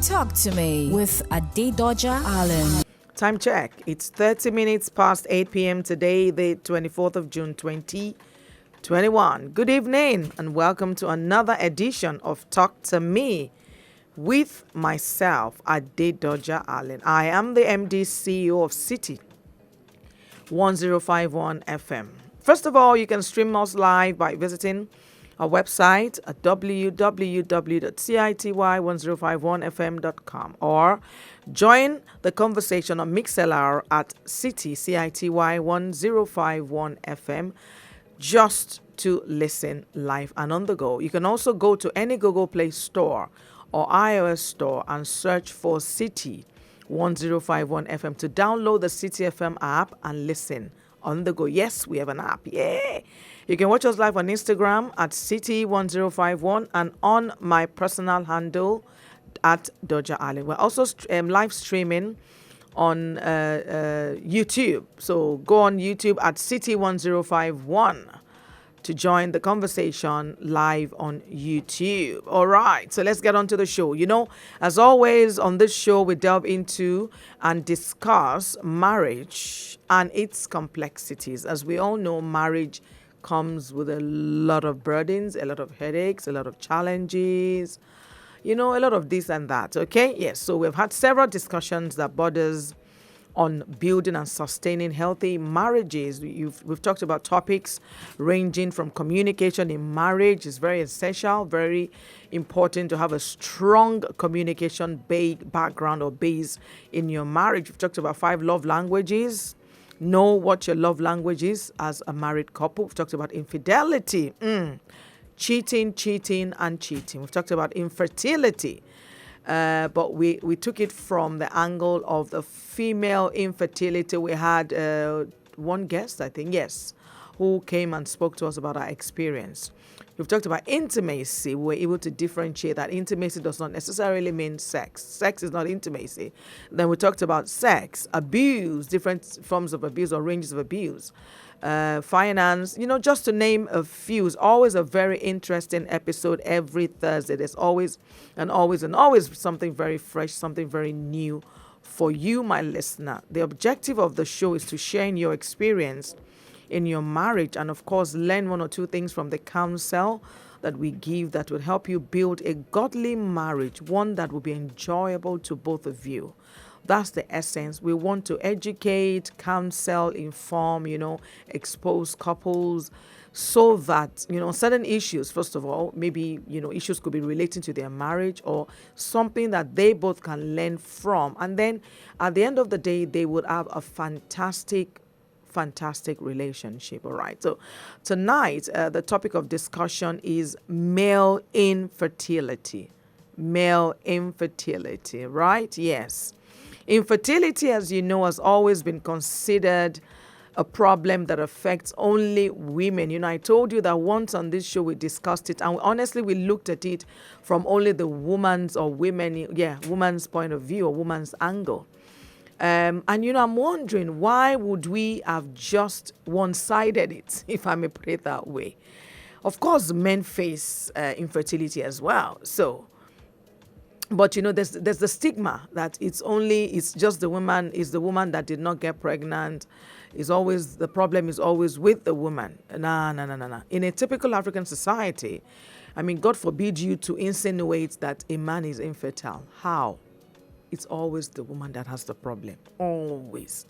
Talk to me with Adedoja Allen. Time check. It's 30 minutes past 8 p.m. today, the 24th of June, 2021. Good evening and welcome to another edition of Talk to Me with myself, Adedoja Allen. I am the MD CEO of City 1051 FM. First of all, you can stream us live by visiting our website at www.city1051fm.com or join the conversation on MixLR at City CITY1051 FM just to listen live and on the go. You can also go to any Google Play Store or iOS store and search for City 1051 FM to download the City FM app and listen on the go. Yes, we have an app. Yeah. You can watch us live on Instagram at City1051 and on my personal handle at Doja Allen. We're also live streaming on YouTube. So go on YouTube at City1051 to join the conversation live on YouTube. All right, so let's get on to the show. You know, as always on this show, we delve into and discuss marriage and its complexities. As we all know, marriage comes with a lot of burdens, a lot of headaches, a lot of challenges, a lot of this and that. Okay, yes, so we've had several discussions that borders on building and sustaining healthy marriages. We've talked about topics ranging from communication in marriage is very essential, very important to have a strong communication background or base in your marriage. We've talked about 5 love languages. Know what your love language is as a married couple. We've talked about infidelity, cheating. We've talked about infertility. But we took it from the angle of the female infertility. We had one guest, I think, yes, who came and spoke to us about our experience. We've talked about intimacy. We're able to differentiate that intimacy does not necessarily mean sex. Sex is not intimacy. Then we talked about sex, abuse, different forms of abuse or ranges of abuse. Finance, just to name a few. It's always a very interesting episode every Thursday. There's always something very fresh, something very new for you, my listener. The objective of the show is to share in your experience in your marriage and, of course, learn 1 or 2 things from the counsel that we give that will help you build a godly marriage, one that will be enjoyable to both of you. That's the essence. We want to educate, counsel, inform, expose couples so that, certain issues, first of all, maybe, issues could be relating to their marriage or something that they both can learn from. And then at the end of the day, they would have a fantastic relationship. All right. So tonight, the topic of discussion is male infertility. Male infertility, right? Yes. Infertility, as you know, has always been considered a problem that affects only women. I told you that once on this show we discussed it, and honestly, we looked at it from only the woman's point of view or woman's angle. And I'm wondering, why would we have just one-sided it, if I may put it that way? Of course, men face infertility as well. But there's the stigma that it's just the woman that did not get pregnant. The problem is always with the woman. No. In a typical African society, God forbid you to insinuate that a man is infertile. How? It's always the woman that has the problem. Always.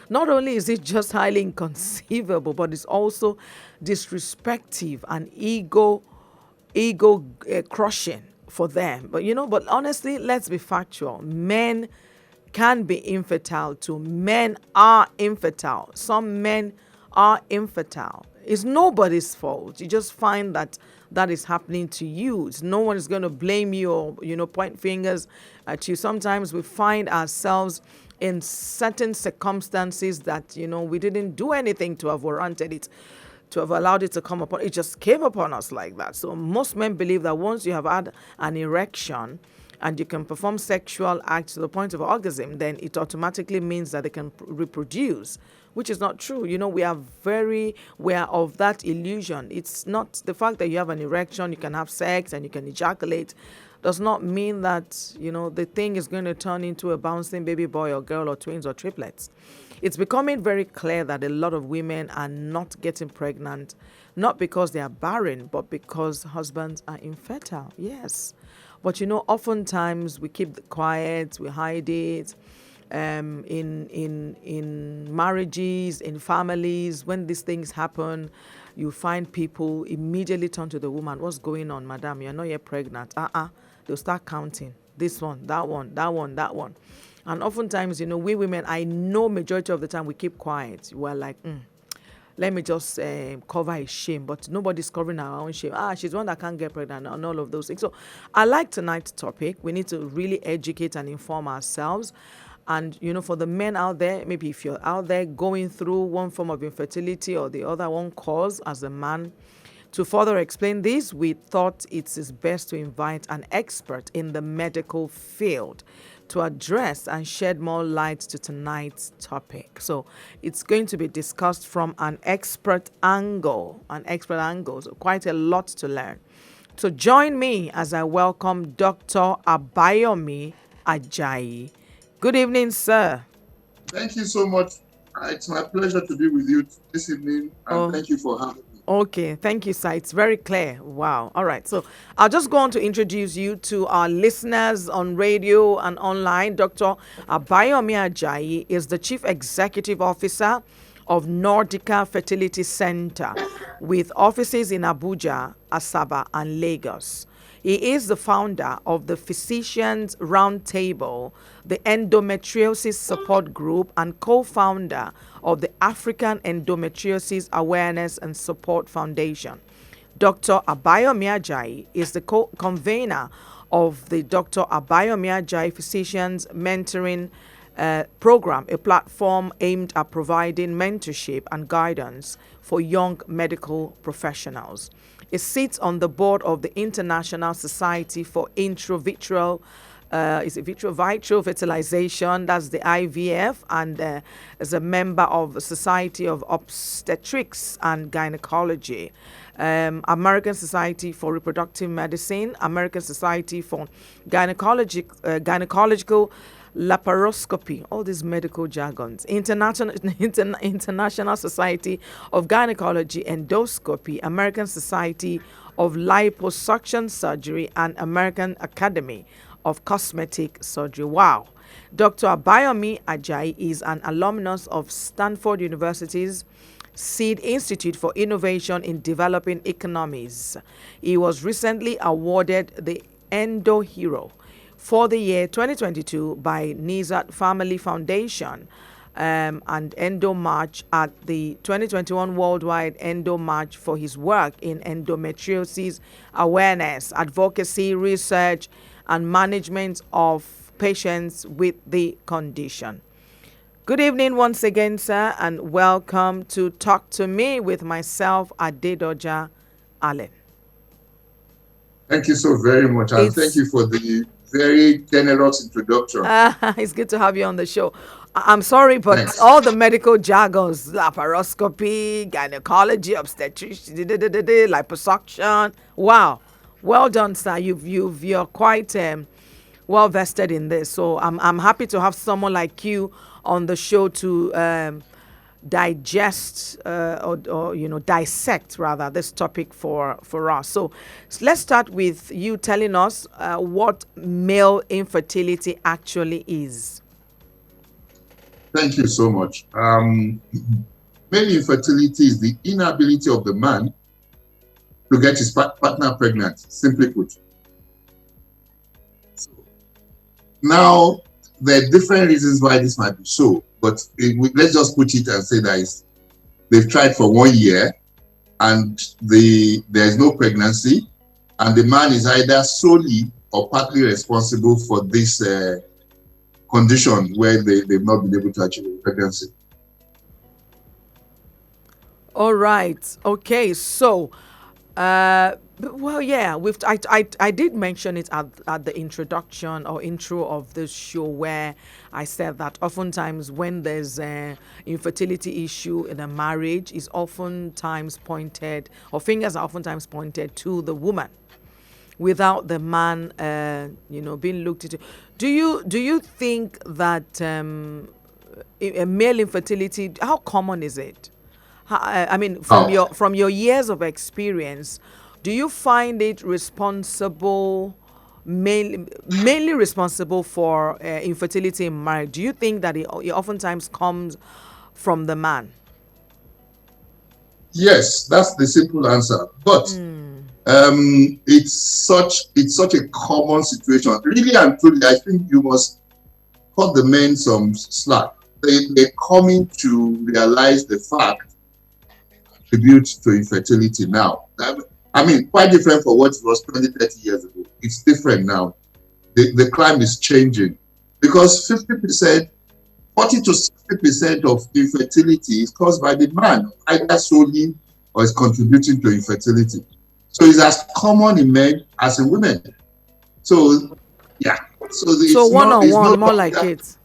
Not only is it just highly inconceivable, but it's also disrespectful and ego crushing for them. But honestly, let's be factual. Men can be infertile too. Men are infertile. Some men are infertile. It's nobody's fault. You just find that is happening to you. No one is going to blame you or, point fingers at you. Sometimes we find ourselves in certain circumstances that, we didn't do anything to have warranted it, to have allowed it to come upon. It just came upon us like that. So most men believe that once you have had an erection and you can perform sexual acts to the point of orgasm, then it automatically means that they can reproduce, which is not true. We are very aware of that illusion. It's not the fact that you have an erection, you can have sex and you can ejaculate. does not mean that, the thing is going to turn into a bouncing baby boy or girl or twins or triplets. It's becoming very clear that a lot of women are not getting pregnant, not because they are barren, but because husbands are infertile. Yes. But oftentimes we keep quiet, we hide it. In marriages, in families, when these things happen, you find people immediately turn to the woman. What's going on, madam? You're not yet pregnant. They'll start counting. This one, that one, that one, that one. And oftentimes, we women, I know majority of the time we keep quiet. We're like, let me just cover his shame, but nobody's covering our own shame. She's one that can't get pregnant and all of those things. So I like tonight's topic. We need to really educate and inform ourselves. And, for the men out there, maybe if you're out there going through one form of infertility or the other one cause as a man, to further explain this, we thought it is best to invite an expert in the medical field to address and shed more light to tonight's topic. So it's going to be discussed from an expert angle, so quite a lot to learn. So join me as I welcome Dr. Abayomi Ajayi. Good evening, sir. Thank you so much. It's my pleasure to be with you this evening, and thank you for having me. Okay, thank you, sir. It's very clear. Wow. All right. So I'll just go on to introduce you to our listeners on radio and online. Dr. Abayomi Ajayi is the Chief Executive Officer of Nordica Fertility Center with offices in Abuja, Asaba, and Lagos. He is the founder of the Physicians Roundtable, the Endometriosis Support Group, and co-founder of the African Endometriosis Awareness and Support Foundation. Dr. Abayomi Ajayi is the co-convener of the Dr. Abayomi Ajayi Physicians Mentoring Program, a platform aimed at providing mentorship and guidance for young medical professionals. It sits on the board of the International Society for Intravitreal vitreal fertilization, that's the IVF, and is a member of the Society of Obstetrics and Gynecology, American Society for Reproductive Medicine, American Society for Gynecological Laparoscopy, all these medical jargons, International Society of Gynecology Endoscopy, American Society of Liposuction Surgery, and American Academy of Cosmetic Surgery. Wow. Dr. Abayomi Ajayi is an alumnus of Stanford University's Seed Institute for Innovation in Developing Economies. He was recently awarded the Endo Hero for the year 2022 by Nizat Family Foundation and Endo March at the 2021 Worldwide Endo March for his work in endometriosis awareness, advocacy, research, and management of patients with the condition. Good evening once again, sir, and welcome to Talk to Me with myself, Adedoja Allen. Thank you so very much, and thank you for the very generous introduction. It's good to have you on the show. I'm sorry, but Thanks. all the medical jargons, laparoscopy, gynecology, obstetrics, liposuction. Wow, well done, sir. You're quite well vested in this. So I'm happy to have someone like you on the show to digest or dissect rather this topic for us. So let's start with you telling us what male infertility actually is. Thank you so much. Male infertility is the inability of the man to get his partner pregnant, simply put. So, now, there are different reasons why this might be so, but let's just put it and say that they've tried for 1 year and there's no pregnancy, and the man is either solely or partly responsible for this condition where they've not been able to achieve a pregnancy. All right. Okay. So, well, yeah, I did mention it at the introduction or intro of this show, where I said that oftentimes when there's an infertility issue in a marriage, is oftentimes pointed, or fingers are oftentimes pointed to the woman. without the man, being looked into. Do you think that male infertility? How common is it? I mean, Oh, from your years of experience, do you find it responsible, mainly responsible for infertility in marriage? Do you think that it oftentimes comes from the man? yes, that's the simple answer. But it's such a common situation. Really and truly, I think you must cut the men some slack. They're coming to realize the fact contribute to infertility now. I mean, quite different from what it was 20, 30 years ago. It's different now. The climate is changing because 50%, 40 to 60% of infertility is caused by the man, either solely or is contributing to infertility. So it's as common in men as in women. So yeah, so So it's one not, on it's no one, more like longer, it,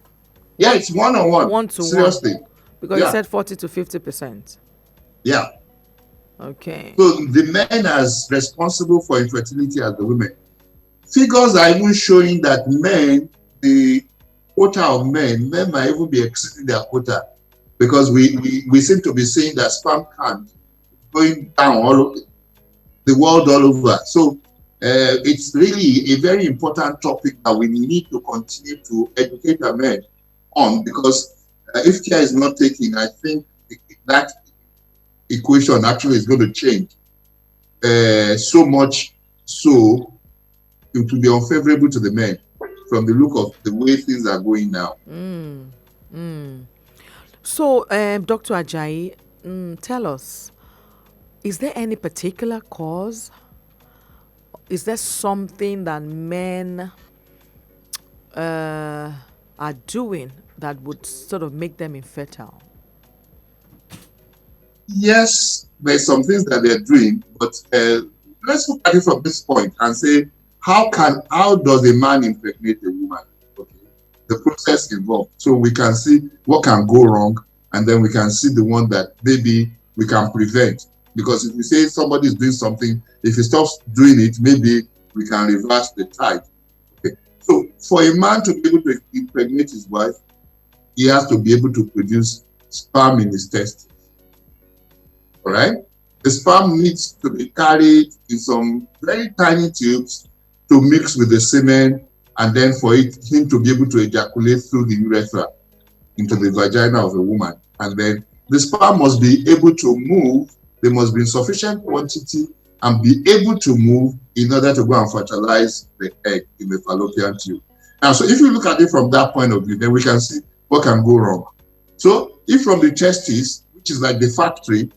yeah, it's one on one. 1 to 1, Seriously, because you yeah, said 40 to 50%. yeah. Okay. So the men as responsible for infertility as the women. Figures are even showing that men, the quota of men might even be exceeding their quota because we seem to be seeing that sperm count going down all over the world, all over. So it's really a very important topic that we need to continue to educate our men on, because if care is not taken, I think that equation actually is going to change so much so it will be unfavorable to the men from the look of the way things are going now. So, Dr. Ajayi, tell us, is there any particular cause? Is there something that men are doing that would sort of make them infertile? Yes, there's some things that they're doing, but let's look at it from this point and say, how does a man impregnate a woman? Okay, the process involved, so we can see what can go wrong, and then we can see the one that maybe we can prevent. Because if we say somebody is doing something, if he stops doing it, maybe we can reverse the tide. Okay, so for a man to be able to impregnate his wife, he has to be able to produce sperm in his testes. All right, the sperm needs to be carried in some very tiny tubes to mix with the semen, and then for him to be able to ejaculate through the urethra into the vagina of a woman. And then the sperm must be able to move. There must be in sufficient quantity and be able to move in order to go and fertilize the egg in the fallopian tube. Now, so if you look at it from that point of view, then we can see what can go wrong. So if from the testes, which is like the factory,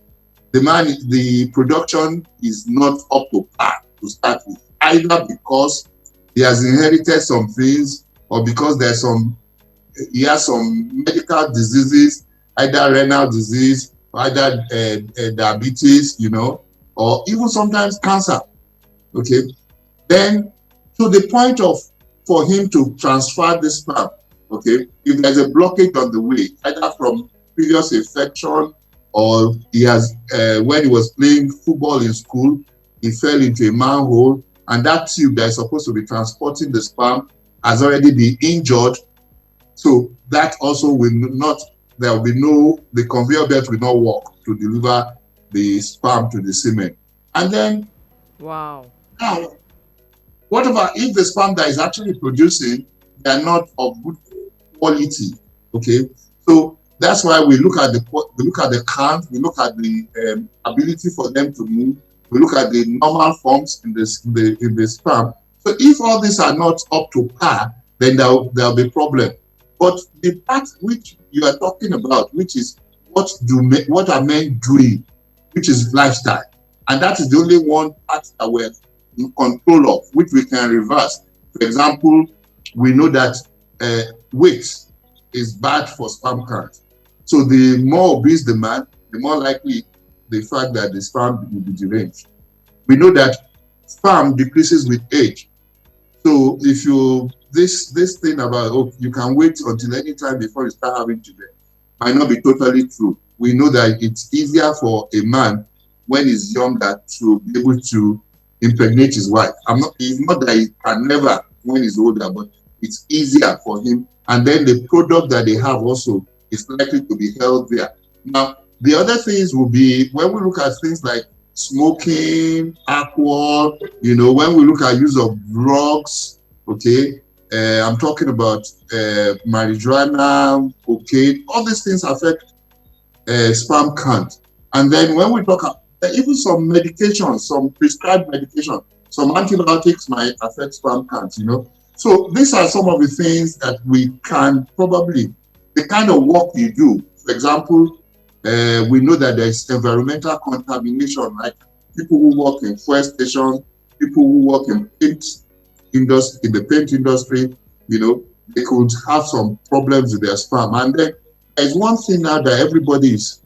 the production is not up to par to start with, either because he has inherited some things or because he has some medical diseases, either renal disease, either diabetes, or even sometimes cancer. Okay, then to the point of for him to transfer this sperm. Okay, if there's a blockage on the way, either from previous infection, or he has when he was playing football in school, he fell into a manhole, and that tube that is supposed to be transporting the sperm has already been injured. So that also will not, there will be the conveyor belt will not work to deliver the sperm to the semen. And then, Wow. now, what about if the sperm that is actually producing, they are not of good quality? Okay, so that's why we look at the count, we look at the ability for them to move, we look at the normal forms in the sperm. So if all these are not up to par, then there'll be problem. But the part which you are talking about, which is what are men doing, which is lifestyle, and that is the only one part that we're in control of, which we can reverse. For example, we know that weight is bad for sperm count. So the more obese the man, the more likely the fact that the sperm will be deranged. We know that sperm decreases with age. So if this thing about you can wait until any time before you start having children might not be totally true. We know that it's easier for a man when he's younger to be able to impregnate his wife. It's not that he can never when he's older, but it's easier for him. And then the product that they have also is likely to be healthier. Now, the other things will be when we look at things like smoking, alcohol, when we look at use of drugs, okay, I'm talking about marijuana, cocaine, all these things affect sperm count. And then when we talk about even some medication, some prescribed medication, some antibiotics might affect sperm count, So these are some of the things that we can probably, the kind of work you do. For example, we know that there's environmental contamination, like people who work in fuel stations, people who work in the paint industry, they could have some problems with their sperm. And then there's one thing now that everybody is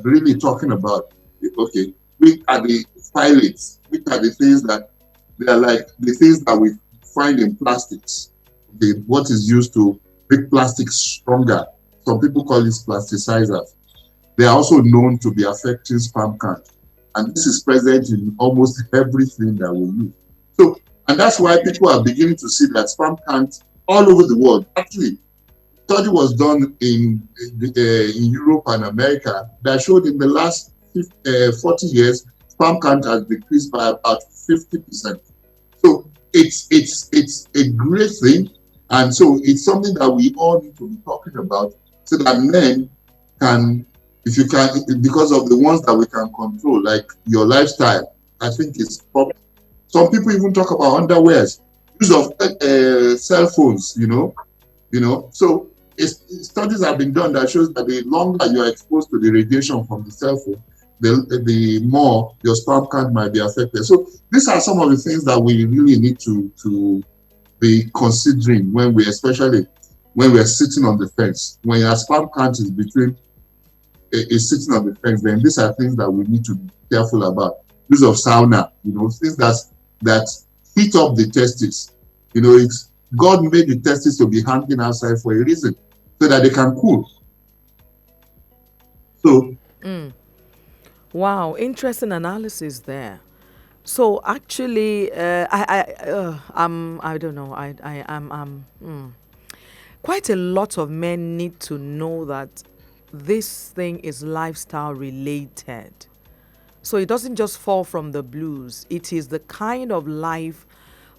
really talking about. Okay, which are the phthalates, which are the things that they are like the things that we find in plastics. Okay, what is used to make plastics stronger. Some people call it plasticizers. They are also known to be affecting sperm count. And this is present in almost everything that we use. So, and that's why people are beginning to see that sperm count all over the world. Actually, study was done in Europe and America that showed in the last 40 years, sperm count has decreased by about 50%. So it's a great thing. And so it's something that we all need to be talking about so that men can, if you can, because of the ones that we can control, like your lifestyle, I think it's problem. Some people even talk about underwears, use of cell phones, So studies have been done that shows that the longer you are exposed to the radiation from the cell phone, the more your sperm count might be affected. So these are some of the things that we really need to be considering especially when we're sitting on the fence. When your sperm count is sitting on the fence, then these are things that we need to be careful about. Use of sauna, things that heat up the testes. It's God made the testes to be hanging outside for a reason, so that they can cool. So Wow, interesting analysis there. So actually, I don't know. Quite a lot of men need to know that this thing is lifestyle related. So it doesn't just fall from the blues. It is the kind of life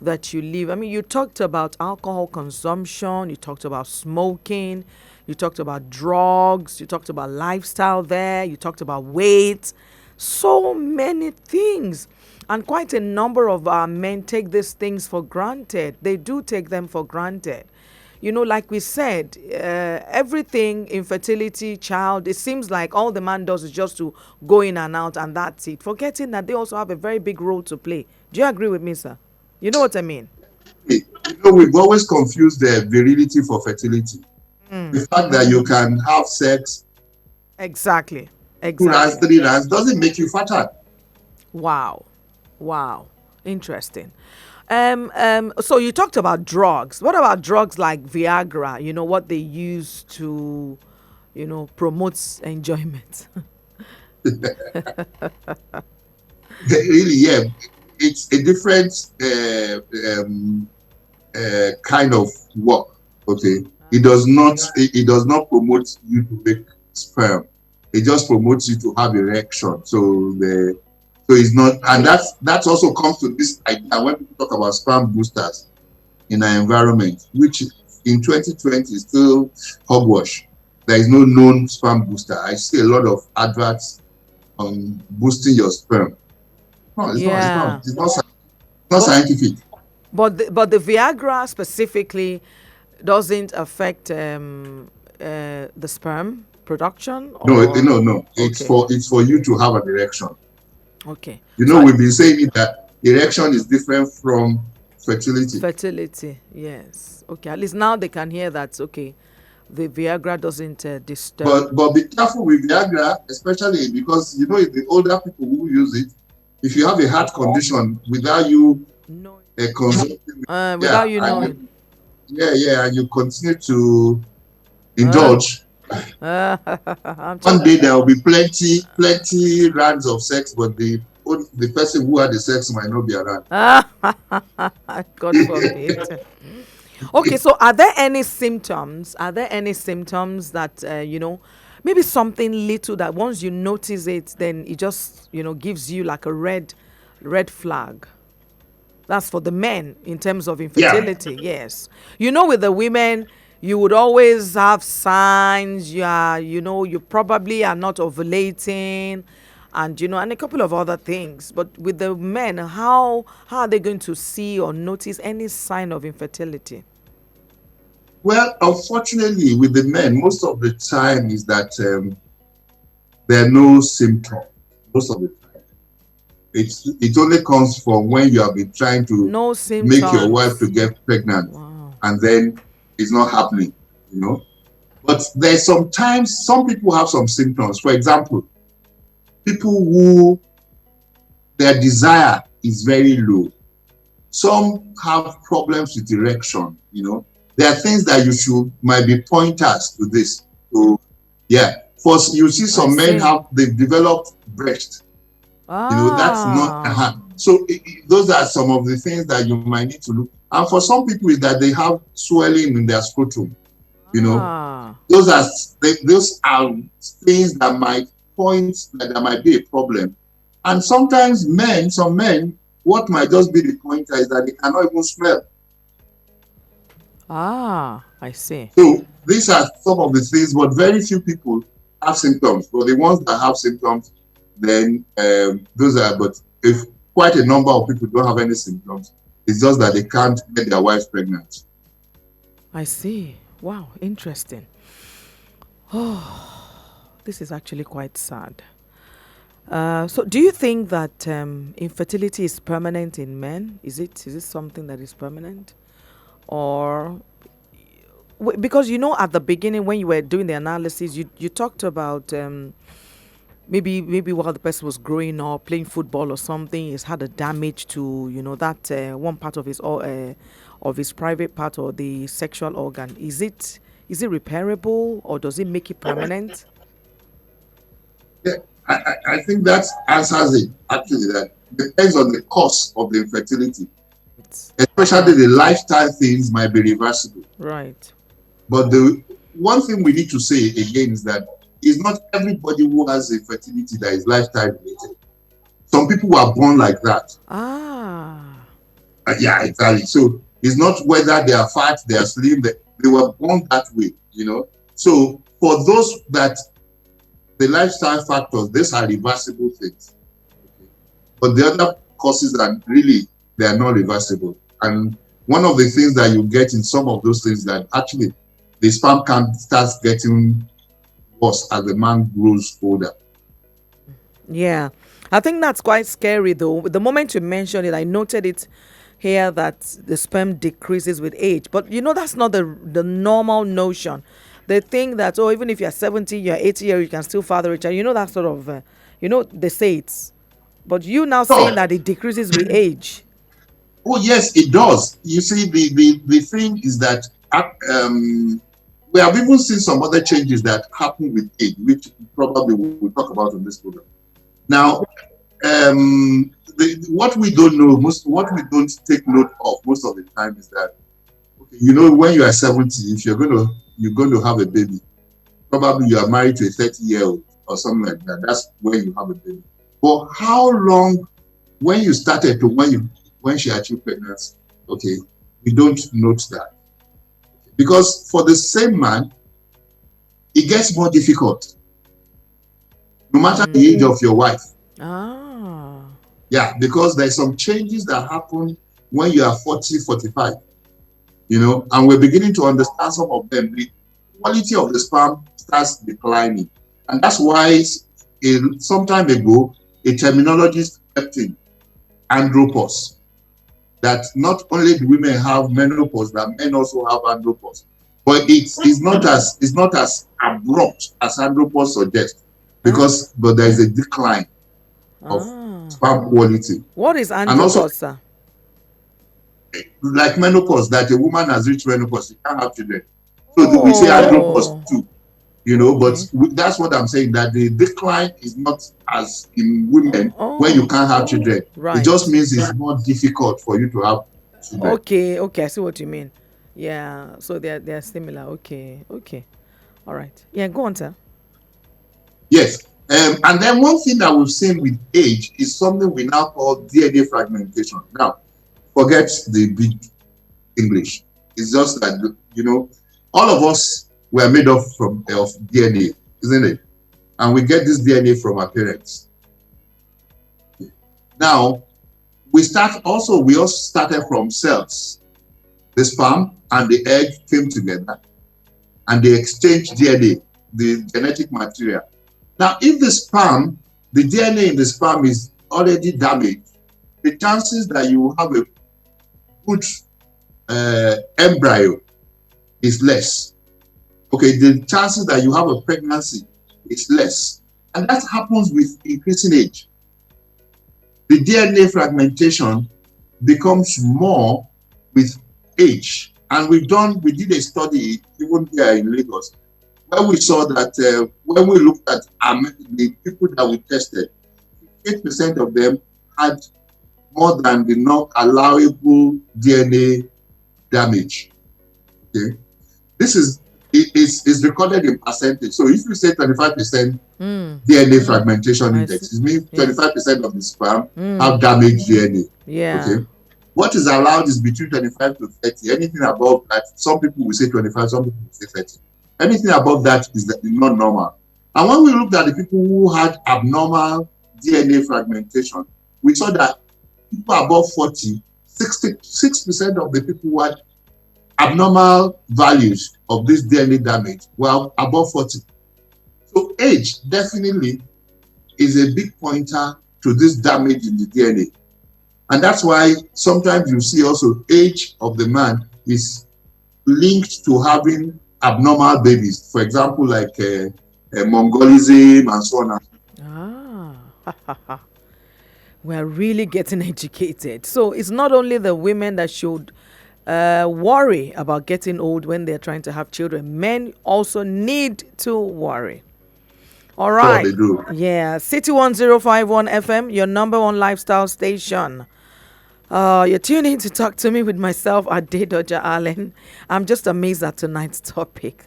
that you live. I mean, you talked about alcohol consumption, you talked about smoking, you talked about drugs, you talked about lifestyle there, you talked about weight, so many things. And quite a number of our men take these things for granted. They do take them for granted. Like we said, everything, infertility, child, it seems like all the man does is just to go in and out and that's it, forgetting that they also have a very big role to play. Do you agree with me, sir? You know what I mean? we've always confused the virility for fertility. The fact that you can have sex Exactly. 2 rounds, 3 rounds doesn't make you fatter. Wow. Interesting. So you talked about drugs. What about drugs like Viagra? What they use to, promote enjoyment. Really, yeah, it's a different kind of work. Okay, it does not promote you to make sperm. It just promotes you to have erection. So it's not, and that also comes to this idea when people talk about sperm boosters in our environment, which in 2020 is still hogwash. There is no known sperm booster. I see a lot of adverts on boosting your sperm. No, it's not scientific. But the Viagra specifically doesn't affect the sperm production. No. Okay. It's for you to have an erection. Okay. We've been saying that erection is different from fertility. Fertility, yes. Okay, at least now they can hear that. Okay, the Viagra doesn't disturb. But be careful with Viagra, especially because it's the older people who use it. If you have a heart condition without you consulting, without you knowing, and you continue to indulge. One day there will be plenty rounds of sex, but the the person who had the sex might not be around. God forbid. Okay, so are there any symptoms? Are there any symptoms that maybe something little that once you notice it, then it just gives you like a red flag? That's for the men in terms of Yeah. infertility. Yes, with the women, you would always have signs. You probably are not ovulating, and a couple of other things. But with the men, how are they going to see or notice any sign of infertility? Well, unfortunately, with the men, most of the time is that there are no symptoms. Most of the time, it only comes from when you have been trying to No make your wife to symptoms. get pregnant, Wow. and then it's not happening. But there's sometimes some people have some symptoms. For example, people who their desire is very low. Some have problems with erection. There are things that might be pointers to this. So yeah, first you see some men they've developed breast. That's not so those are some of the things that you might need to look. And for some people is that they have swelling in their scrotum. Those are things that might point that there might be a problem. And sometimes some men, what might just be the pointer is that they cannot even smell. I see. So these are some of the things, but very few people have symptoms. But the ones that have symptoms, then those are. But if quite a number of people don't have any symptoms, it's just that they can't get their wife pregnant. I see. Wow, interesting. Oh, this is actually quite sad. So do you think that infertility is permanent in men? Is it something that is permanent? Or because at the beginning when you were doing the analysis, you talked about maybe while the person was growing up playing football or something, it's had a damage to that one part of his private part or the sexual organ. Is it repairable, or does it make it permanent? Yeah, I think that answers it. Actually, that depends on the cause of the infertility. Especially the lifestyle things might be reversible. Right. But the one thing we need to say again is that it's not everybody who has infertility that is lifestyle related. Some people are born like that. Yeah, exactly. So it's not whether they are fat, they are slim, they were born that way, So for those that the lifestyle factors, these are reversible things. Okay. But the other causes are really, they are not reversible. And one of the things that you get in some of those things that actually the sperm count starts getting worse as the man grows older. Yeah, I think that's quite scary though. The moment you mentioned it, I noted it here that the sperm decreases with age. But that's not the normal notion. They think that, even if you're 70, you're 80 years, you can still father a child. That sort of, they say it's. But you now saying that it decreases with age. Oh, yes, it does. You see, the thing is that we have even seen some other changes that happen with age, which probably we'll talk about in this program. Now, what we don't know, what we don't take note of most of the time is that, when you are 70, if you're going to have a baby, probably you are married to a 30-year-old or something like that. That's when you have a baby. But how long, when you started to when she achieved pregnancy, okay, we don't note that. Because for the same man, it gets more difficult. No matter the age of your wife. Yeah, because there's some changes that happen when you are 40, 45. And we're beginning to understand some of them. The quality of the sperm starts declining. And that's why some time ago, a terminologist kept in andropause. That not only do women have menopause, that men also have andropause. But it's not as abrupt as andropause suggests, but there is a decline of sperm quality. What is andropause, sir? Like menopause, that a woman has reached menopause, she can't have children. So we say andropause too. But that's what I'm saying, that the decline is not as in women when you can't have children. Right. It just means it's more difficult for you to have children. Okay, I see what you mean. Yeah, so they're similar. Okay. All right. Yeah, go on, sir. Yes. And then one thing that we've seen with age is something we now call DNA fragmentation. Now, forget the big English. It's just that, all of us were made of DNA, isn't it? And we get this DNA from our parents. Now, we also started from cells. The sperm and the egg came together and they exchanged DNA, the genetic material. Now, if the DNA in the sperm is already damaged, the chances that you have a good embryo is less. Okay, the chances that you have a pregnancy is less. And that happens with increasing age. The DNA fragmentation becomes more with age. And we did a study even here in Lagos, where we saw that when we looked at the people that we tested, 8% of them had more than the non-allowable DNA damage. Okay, this is recorded in percentage. So if you say 25% DNA fragmentation index, it means 25% of the sperm have damaged DNA. Yeah. Okay. What is allowed is between 25 to 30. Anything above that, some people will say 25, some people will say 30. Anything above that is not normal. And when we looked at the people who had abnormal DNA fragmentation, we saw that people above 40, 66% of the people who had abnormal values of this DNA damage were above 40. So age definitely is a big pointer to this damage in the DNA. And that's why sometimes you see also age of the man is linked to having abnormal babies. For example, like Mongolism and so on. We're really getting educated. So it's not only the women that should worry about getting old when they're trying to have children. Men also need to worry. All right. Sure, they do. Yeah. City 1051 FM, your number one lifestyle station. You're tuning in to talk to me with myself, Adedoja Allen. I'm just amazed at tonight's topic.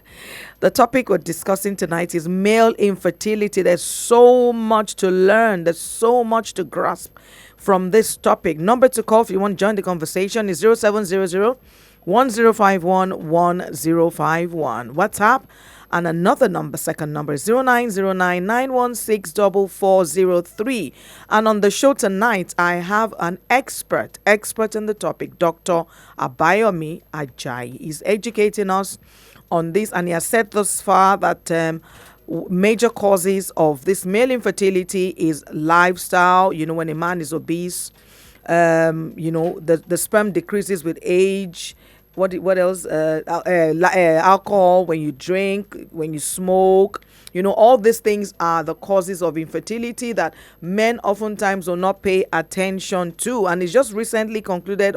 The topic we're discussing tonight is male infertility. There's so much to learn. There's so much to grasp from this topic. Number to call if you want to join the conversation is 0700 1051 1051. WhatsApp. And another number, second number, 0909 916 4403. And on the show tonight, I have an expert in the topic, Dr. Abayomi Ajayi. He's educating us on this, and he has said thus far that major causes of this male infertility is lifestyle. When a man is obese, the sperm decreases with age. What else? Alcohol, when you drink, when you smoke, all these things are the causes of infertility that men oftentimes will not pay attention to. And it's just recently concluded,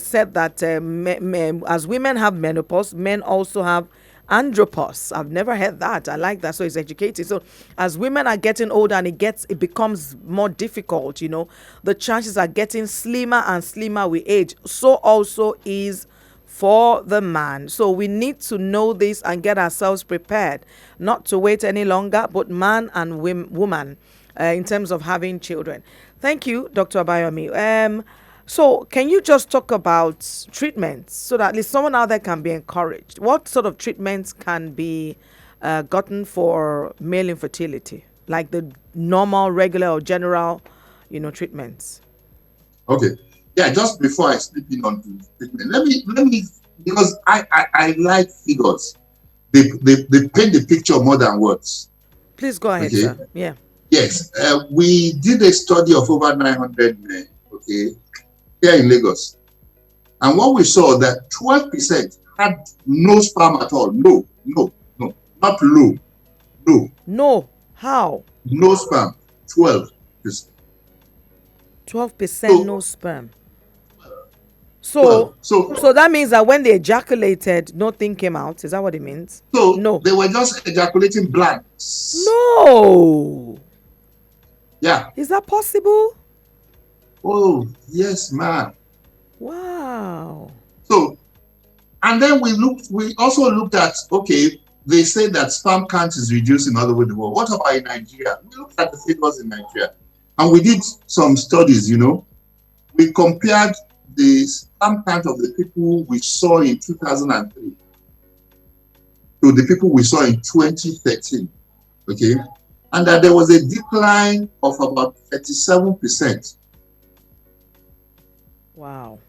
said that as women have menopause, men also have andropause. I've never heard that. I like that. So it's educated. So as women are getting older and it becomes more difficult, the chances are getting slimmer and slimmer with age. So also is for the man. So we need to know this and get ourselves prepared, not to wait any longer, but man and woman in terms of having children. Thank you, Dr. Abayomi. So can you just talk about treatments so that at least someone out there can be encouraged? What sort of treatments can be gotten for male infertility, like the normal, regular, or general, treatments? Okay. Yeah, just before I slip in on treatment, let me because I like figures. They paint the picture more than words. Please go ahead, sir. Yeah. Yes, we did a study of over 900 men, okay, here in Lagos. And what we saw that 12% had no sperm at all. No, not low. No. No. How? No sperm. 12%. 12% no sperm. So, so that means that when they ejaculated, nothing came out. Is that what it means? So No. they were just ejaculating blanks. No. Yeah. Is that possible? Oh, yes, man. Wow. So, and then we also looked at, okay, they say that sperm count is reducing all over the world. What about in Nigeria? We looked at the figures in Nigeria and we did some studies, We compared the sperm count of the people we saw in 2003 to the people we saw in 2013, okay? And that there was a decline of about 37%. Wow.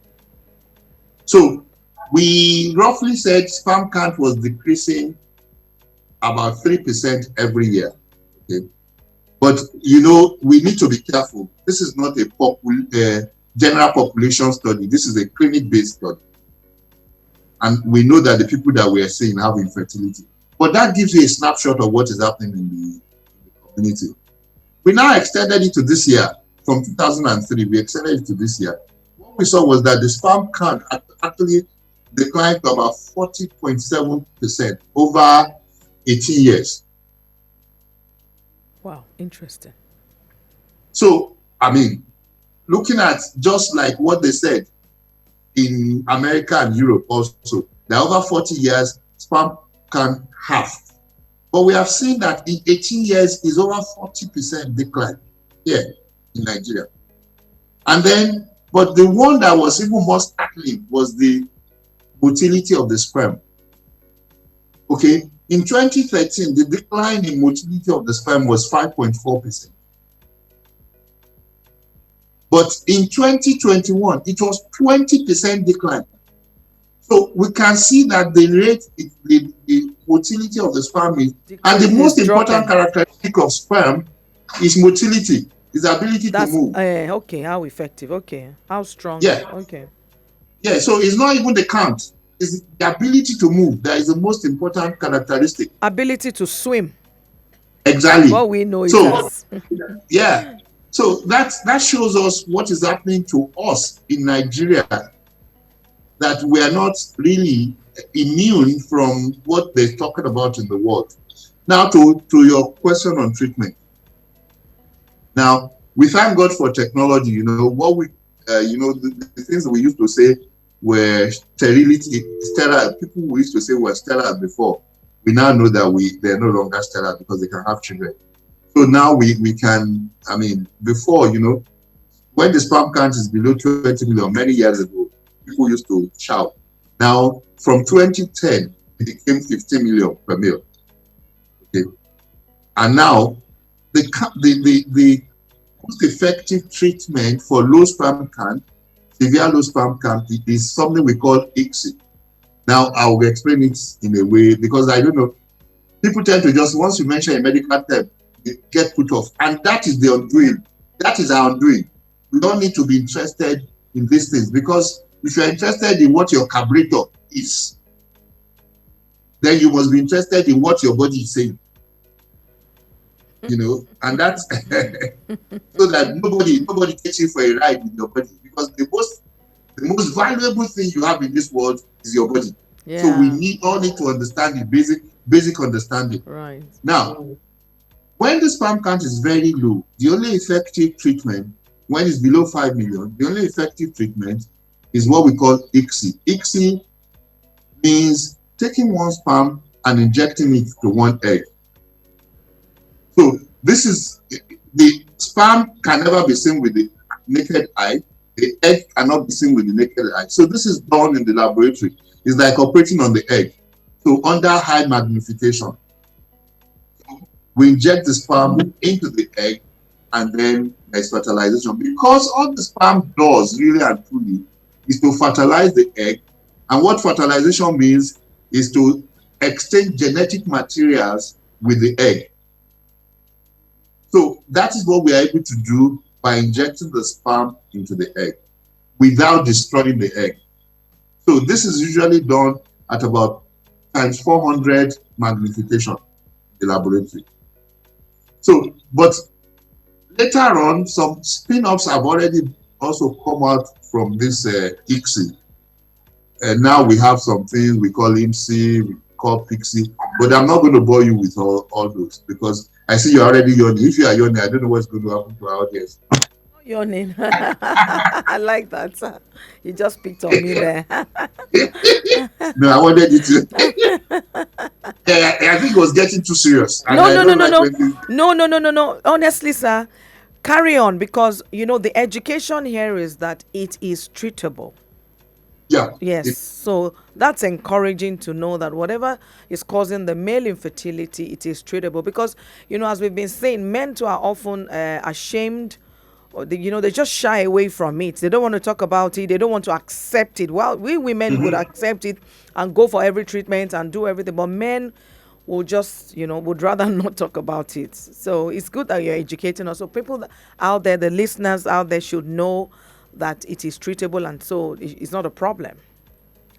So we roughly said sperm count was decreasing about 3% every year. Okay. But we need to be careful. This is not a general population study. This is a clinic-based study. And we know that the people that we are seeing have infertility. But that gives you a snapshot of what is happening in the community. We now extended it to this year. From 2003, we extended it to this year. What we saw was that the sperm count actually declined to about 40.7% over 18 years. Wow, interesting. So, looking at just like what they said in America and Europe also, that over 40 years, sperm count half. But we have seen that in 18 years is over 40% decline here in Nigeria. And then, but the one that was even more startling was the motility of the sperm. Okay, in 2013, the decline in motility of the sperm was 5.4%. But in 2021, it was 20% decline. So we can see that the rate, the motility of the sperm is, and the most important characteristic of sperm is motility, is the ability to move. Okay, how effective? Okay, how strong? Yeah. Okay. Yeah, so it's not even the count. It's the ability to move that is the most important characteristic. Ability to swim. Exactly. What we know is yeah. So that shows us what is happening to us in Nigeria, that we are not really immune from what they're talking about in the world. Now to your question on treatment. Now, we thank God for technology. What we the things we used to say were sterility, sterile. People we used to say were sterile before. We now know that they're no longer sterile because they can have children. So now we can, before, when the sperm count is below 20 million, many years ago, people used to shout. Now, from 2010, it became 15 million per mil. Okay. And now, the most effective treatment for low sperm count, severe low sperm count, is something we call ICSI. Now, I will explain it in a way, because I don't know, people tend to just, once you mention a medical term, they get put off. And that is the undoing. That is our undoing. We don't need to be interested in these things, because if you're interested in what your carburetor is, then you must be interested in what your body is saying. And that's so that nobody takes you for a ride with your body, because the most valuable thing you have in this world is your body. Yeah. So we all need to understand the basic understanding. Right. Now, when the sperm count is very low, the only effective treatment, when it's below 5 million, the only effective treatment is what we call ICSI. ICSI means taking one sperm and injecting it to one egg. So this is, the sperm can never be seen with the naked eye. The egg cannot be seen with the naked eye. So this is done in the laboratory. It's like operating on the egg. So under high magnification, we inject the sperm into the egg, and then there's fertilization. Because all the sperm does, really and truly, is to fertilize the egg. And what fertilization means is to exchange genetic materials with the egg. So that is what we are able to do by injecting the sperm into the egg without destroying the egg. So this is usually done at about times 400 magnification in the laboratory. So, but later on, some spin-offs have already also come out from this ICSI. And now we have some things we call IMSI, we call Pixie, but I'm not going to bore you with all those because I see you're already yawning. If you are yawning, I don't know what's going to happen to our audience. Your name. I like that. You just picked on me there. No, I wanted you to. Yeah, I think it was getting too serious, and No, I no, no, don't no, like no. when things. No, no, no, no, no. Honestly, sir, carry on because the education here is that it is treatable. Yeah, Yes, so that's encouraging to know that whatever is causing the male infertility, it is treatable. Because as we've been saying, men too are often ashamed, or they just shy away from it. They don't want to talk about it. They don't want to accept it. Well, we women would accept it and go for every treatment and do everything, but men will just would rather not talk about it. So it's good that you're educating us. So people out there, the listeners out there, should know that it is treatable, and so it's not a problem.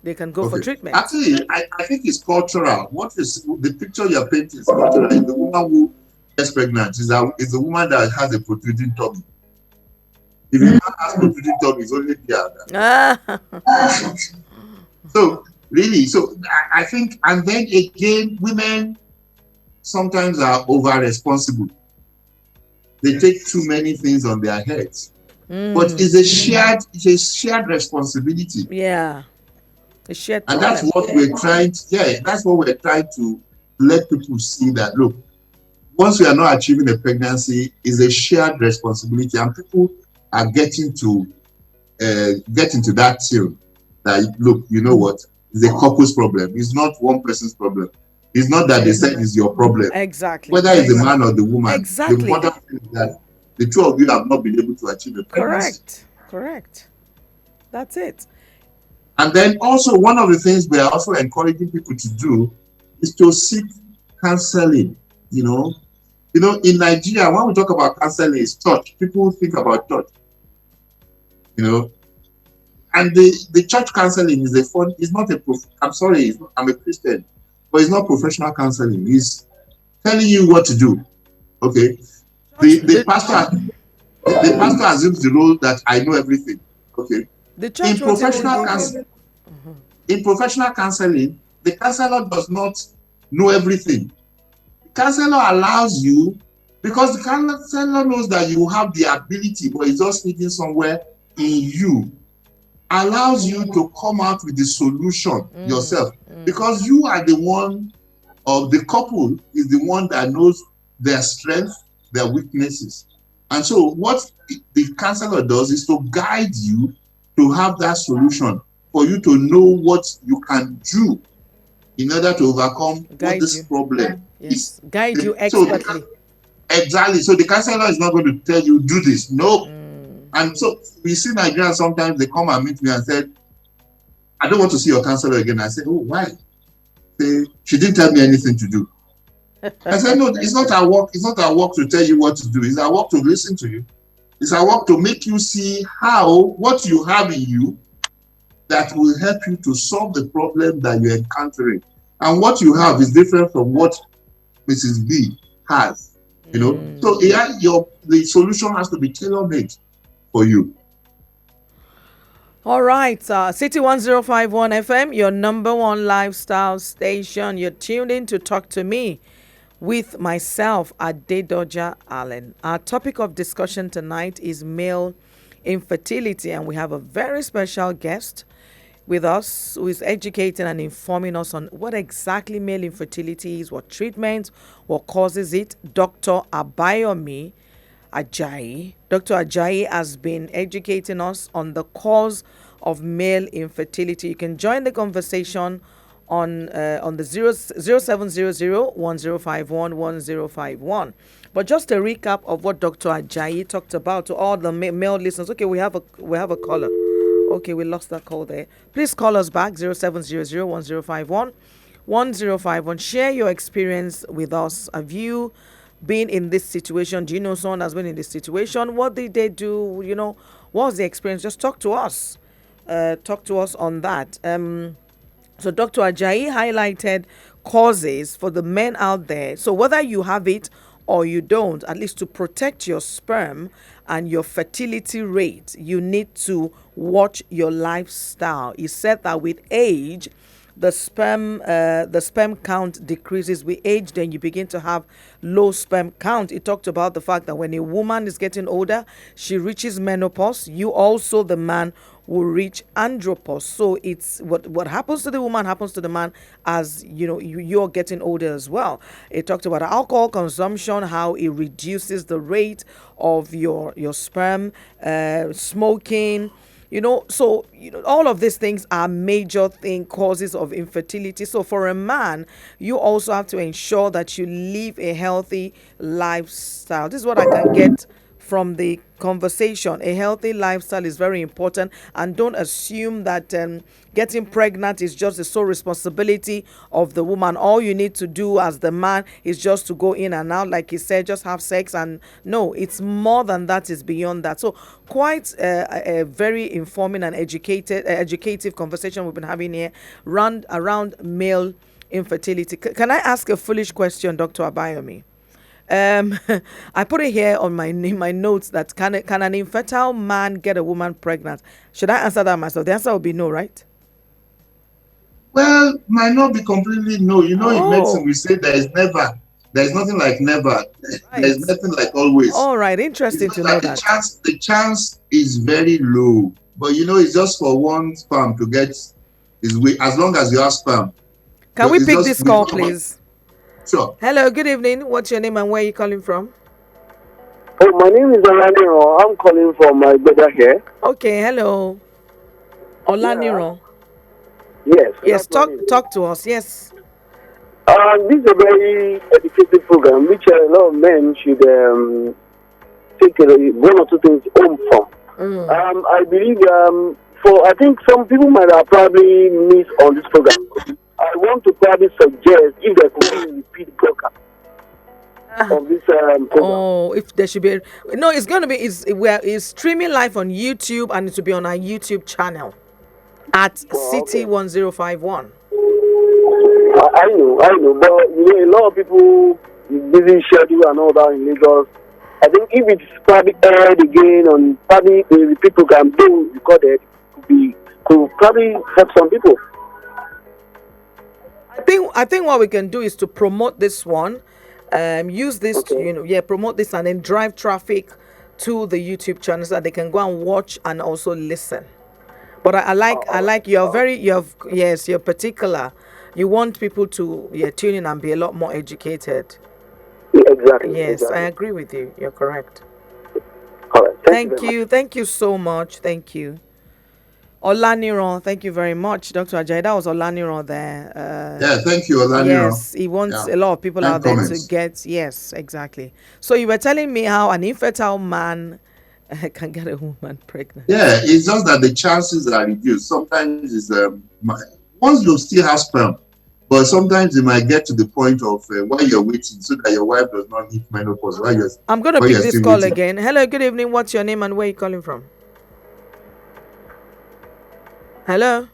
They can go for okay. treatment. Actually, I think it's cultural. What is the picture you're painting is cultural. The woman who gets pregnant is the woman that has a protruding tummy. If a man has protruding tummy, it's only the other. So really, so I think, and then again, women sometimes are over responsible. They take too many things on their heads. But it's a shared responsibility. Yeah, a shared And problem. that's what we're trying to, that's what we're trying to let people see, that look, once we are not achieving a pregnancy, is a shared responsibility, and people are getting to get into that tune that look, you know what, it's a couple's problem. It's not one person's problem. It's not that they said it's your problem. Exactly. Whether it's the man or the woman. Exactly. The important thing is that the two of you have not been able to achieve a pregnancy. Correct. That's it. And then also one of the things we are also encouraging people to do is to seek counseling. In Nigeria, when we talk about counseling, it's church. People think about church. And the church counseling is it's not I'm sorry, I'm a Christian, but it's not professional counseling. It's telling you what to do. Okay. The pastor assumes the role that I know everything. Okay. The church in professional counseling, the counselor does not know everything. The counselor allows you, because the counselor knows that you have the ability, but it's just needing somewhere in you, allows you to come out with the solution yourself, because you are the one, of the couple is the one that knows their strengths, their weaknesses. And so what the counselor does is to guide you to have that solution, for you to know what you can do in order to overcome this problem is. Guide you expertly. Exactly. So the counselor is not going to tell you, do this. No. And so we see Nigerians sometimes, they come and meet me and say, I don't want to see your counselor again. I say, oh, why? She didn't tell me anything to do. I said, no, it's not our work. It's not our work to tell you what to do. It's our work to listen to you. It's our work to make you see what you have in you that will help you to solve the problem that you're encountering. And what you have is different from what Mrs. B has. So the solution has to be tailor-made for you. All right, City 1051 FM, your number one lifestyle station. You're tuned in to Talk to Me with myself, Adedoja Allen. Our topic of discussion tonight is male infertility, and we have a very special guest with us who is educating and informing us on what exactly male infertility is, what treatments, what causes it. Dr. Abayomi Ajayi. Dr. Ajayi has been educating us on the cause of male infertility. You can join the conversation on the 0700-1051-1051. But just a recap of what Dr. Ajayi talked about to all the male listeners. Okay, we have a caller. Okay, we lost that call there. Please call us back, 0700-1051-1051. Share your experience with us. Have you been in this situation? Do you know someone has been in this situation? What did they do? What was the experience? Just talk to us. Talk to us on that. So Dr. Ajayi highlighted causes for the men out there. So whether you have it or you don't, at least to protect your sperm and your fertility rate, you need to watch your lifestyle. He said that with age, the sperm count decreases with age. Then you begin to have low sperm count. It talked about the fact that when a woman is getting older, she reaches menopause. You also, the man, will reach andropause. So it's what happens to the woman happens to the man as you're getting older as well. It talked about alcohol consumption, how it reduces the rate of your sperm, smoking. So all of these things are major causes of infertility. So for a man, you also have to ensure that you live a healthy lifestyle. This is what I can get from the conversation. A healthy lifestyle is very important, and don't assume that getting pregnant is just the sole responsibility of the woman. All you need to do as the man is just to go in and out, like he said, just have sex. And no, it's more than that, it's beyond that. So quite a very informing and educative conversation we've been having here around male infertility. Can I ask a foolish question, Dr. Abayomi? I put it here on my notes that can an infertile man get a woman pregnant? Should I answer that myself? The answer would be no, right? Well, might not be completely no. In medicine we say there is nothing like never. Right. There is nothing like always. All right, interesting to know that. The chance is very low, but it's just for one sperm to get his way, as long as you have sperm. Can we pick this call, please? Sure. Hello, good evening. What's your name and where are you calling from? Oh, my name is Olaniro. I'm calling from my brother here. Okay, hello. Olaniro. Yes. Yes, talk to us. Yes. This is a very educated program which a lot of men should take one or two things home from. I believe I think some people might have probably missed on this program. I want to probably suggest if there could be a repeat broadcast of this program. Oh, if there should be no, it's going to be it's streaming live on YouTube, and it will be on our YouTube channel at City 1051. I know, but a lot of people busy schedule and all that in Lagos. I think if it's probably aired again on probably a repeat program being recorded, could probably help some people. I think what we can do is to promote this one, use this to, promote this and then drive traffic to the YouTube channel so that they can go and watch and also listen. But I like you're particular. You want people to tune in and be a lot more educated. Yeah, exactly. Yes, exactly. I agree with you. You're correct. All right. Thank you so much. Thank you. Olaniran, thank you very much, Dr. Ajayi. That was Olaniran there. Thank you, Olaniran. Yes, he wants a lot of people out there to get. Yes, exactly. So you were telling me how an infertile man can get a woman pregnant. Yeah, it's just that the chances are reduced. Sometimes it's once you still have sperm, but sometimes you might get to the point of while you're waiting, so that your wife does not hit menopause. I'm going to pick this call again. Hello, good evening. What's your name and where are you calling from? Hello.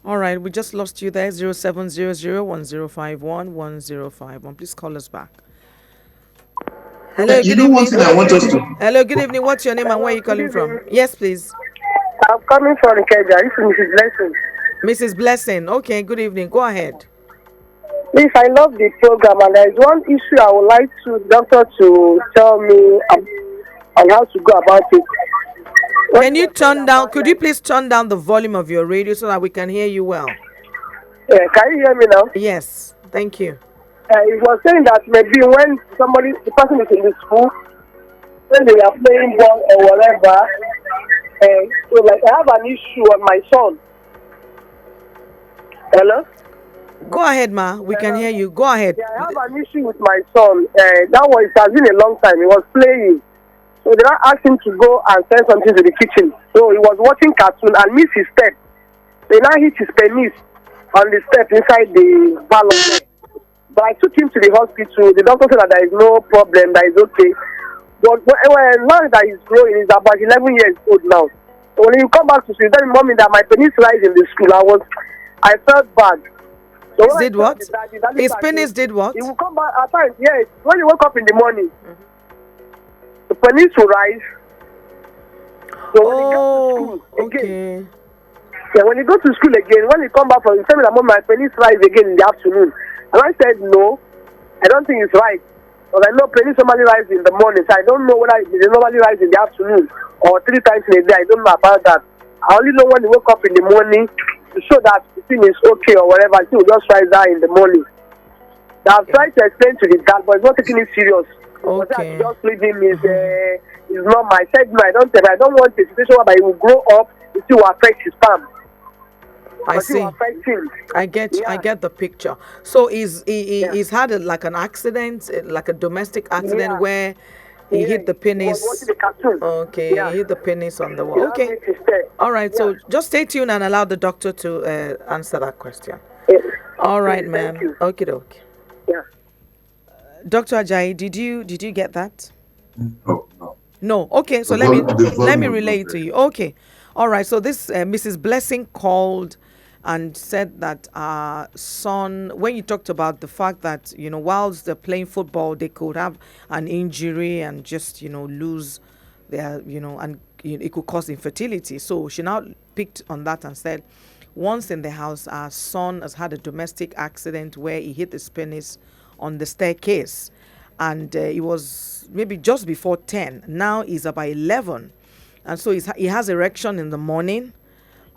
All right, we just lost you there. 0700-1051-1051. Please call us back. Hello, good evening. One thing I want us to. Hello, good evening. What's your name and where are you calling from? Yes, please. I'm coming from Ikeja. This is Mrs. Blessing. Mrs. Blessing. Okay, good evening. Go ahead. Please, I love the program, and there is one issue I would like the doctor to tell me on how to go about it. Could you please turn down the volume of your radio so that we can hear you well? Yeah, can you hear me now? Yes, thank you. It was saying that maybe when the person is in the school, when they are playing ball or whatever, so like I have an issue on my son. Hello? Go ahead, ma. We can hear you. Go ahead. Yeah, I have an issue with my son. It has been a long time. He was playing. So they now asked him to go and send something to the kitchen. So he was watching cartoon and missed his step. They now hit his penis on the step inside the parlor. But I took him to the hospital. The doctor said that there is no problem, that is okay. But now that he's growing, he's about 11 years old now. So when you come back to school, tell me, mommy, that my penis lies in the school. I felt bad. So His when I did tell what? the daddy His started, penis did what? he will come back at times. Yes, when you wake up in the morning, the penis will rise. So when he goes to school again, yeah, when he goes to school again, when he come back from, he tell me that mom, my penis rise again in the afternoon. And I said, no, I don't think it's right. But I know penis normally rise in the morning, so I don't know whether it normally rise in the afternoon or 3 times in a day. I don't know about that. I only know when you wake up in the morning to show that the thing is okay or whatever. He will just rise there in the morning. Now, I've tried to explain to the dad, but he's not taking it serious. Okay. I should just leave him. Is not my said. No, I don't want a situation where he will grow up. It will affect his sperm. I see. I get the picture. So he's had like an accident, like a domestic accident where he hit the penis. He was watching the cartoon. Okay, he hit the penis on the wall. Okay. All right. So just stay tuned and allow the doctor to answer that question. All right, ma'am. Okay, okay. Yeah. Dr. Ajayi, did you get that? No. No. Okay. So let me relay it to you. Okay. All right. So this Mrs. Blessing called and said that son, when you talked about the fact that, whilst they're playing football, they could have an injury and just, lose their, and it could cause infertility. So she now picked on that and said, once in the house, our son has had a domestic accident where he hit his penis on the staircase. And it was maybe just before 10. Now he's about 11. And so he has erection in the morning.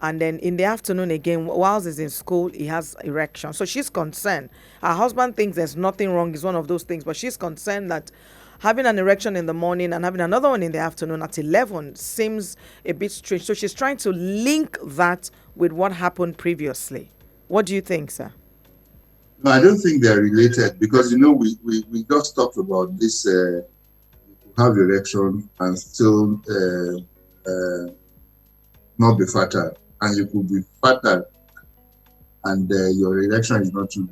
And then in the afternoon again, whilst he's in school, he has erection. So she's concerned. Her husband thinks there's nothing wrong. It's one of those things. But she's concerned that having an erection in the morning and having another one in the afternoon at 11 seems a bit strange. So she's trying to link that with what happened previously. What do you think, sir? No, I don't think they're related because, we just talked about this, have erection and still not be fertile. And you could be fertile and your erection is not too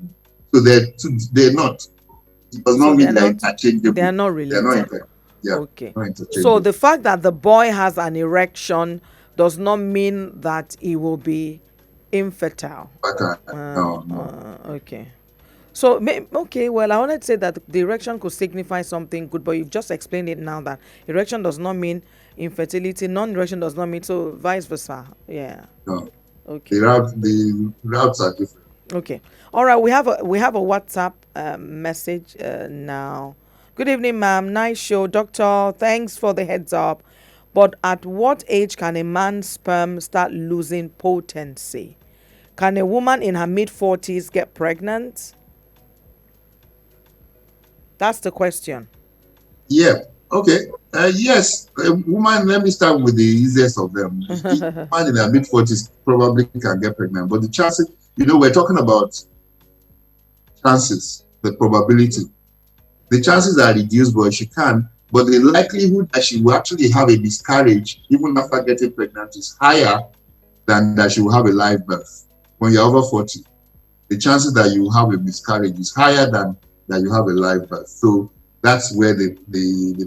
good. So they're not. It does not mean they're interchangeable. They are not related. Okay. So the fact that the boy has an erection does not mean that he will be infertile. No. Okay. So, well, I wanted to say that the erection could signify something good, but you've just explained it now that erection does not mean infertility, non-erection does not mean, so vice versa. Yeah. No. Okay. The routes are different. Okay. All right. We have a WhatsApp message now. Good evening, ma'am. Nice show, doctor. Thanks for the heads up. But at what age can a man's sperm start losing potency? Can a woman in her mid-40s get pregnant? That's the question. Yeah. Okay. Yes. Woman, let me start with the easiest of them. Woman in her mid-40s probably can get pregnant. But the chances, we're talking about chances, the probability. The chances are reduced, but she can. But the likelihood that she will actually have a miscarriage, even after getting pregnant, is higher than that she will have a live birth. When you're over 40, the chances that you have a miscarriage is higher than that you have a live birth. So that's where the